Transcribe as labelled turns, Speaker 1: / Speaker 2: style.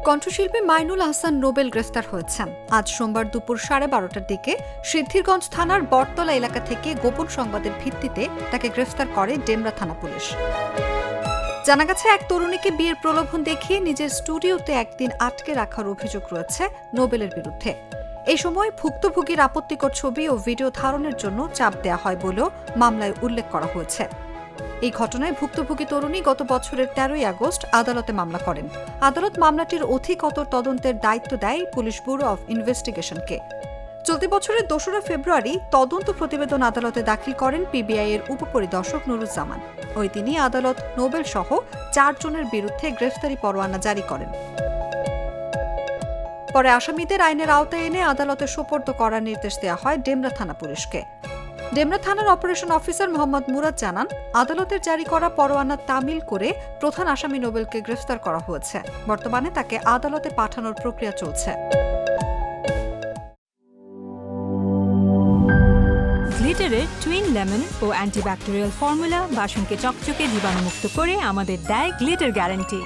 Speaker 1: কণ্ঠশিল্পী মাইনুল আহসান নোবেল গ্রেফতার হয়েছেন। আজ সোমবার দুপুর 12:30টার দিকে সিদ্ধিরগঞ্জ থানার বটতলা এলাকা থেকে গোপন সংবাদের ভিত্তিতে তাকে গ্রেফতার করে ডেমরা থানা পুলিশ। জানা গেছে, এক তরুণীকে বিয়ের প্রলোভন দেখিয়ে নিজের স্টুডিওতে একদিন আটকে রাখার অভিযোগ রয়েছে নোবেলের বিরুদ্ধে। এই সময় ভুক্তভোগীর আপত্তিকর ছবি ও ভিডিও ধারণের জন্য চাপ দেওয়া হয় বলেও মামলায় উল্লেখ করা হয়েছে। এই ঘটনায় ভুক্তভোগী তরুণী গত বছরের 13ই আগস্ট আদালতে মামলা করেন। আদালত মামলাটির অধিকতর তদন্তের দায়িত্ব দেয় পুলিশ ব্যুরো অব ইনভেস্টিগেশনকে। চলতি বছরের 2রা ফেব্রুয়ারি তদন্ত প্রতিবেদন আদালতে দাখিল করেন পিবিআই এর উপপরিদর্শক নুরুজ্জামান। ওই দিনই আদালত নোবেল সহ 4 জনের বিরুদ্ধে গ্রেফতারি পরোয়ানা জারি করেন। পরে আসামিদের আইনের আওতায় এনে আদালতে সোপর্দ করার নির্দেশ দেওয়া হয় ডেমরা থানা পুলিশকে। ডেমরা থানার অপারেশন অফিসার মোহাম্মদ মুরাদ জানান, আদালতের জারি করা পরোয়ানা তামিল করে প্রধান আসামি নোবেলকে গ্রেফতার করা হয়েছে। বর্তমানে তাকে আদালতে পাঠানোর প্রক্রিয়া চলছে।
Speaker 2: গ্লিটারের টুইন লেমন ও অ্যান্টিব্যাকটেরিয়াল ফর্মুলা বাসনকে চকচকে জীবাণুমুক্ত করে আমাদের দেয় গ্লিটার গ্যারান্টি।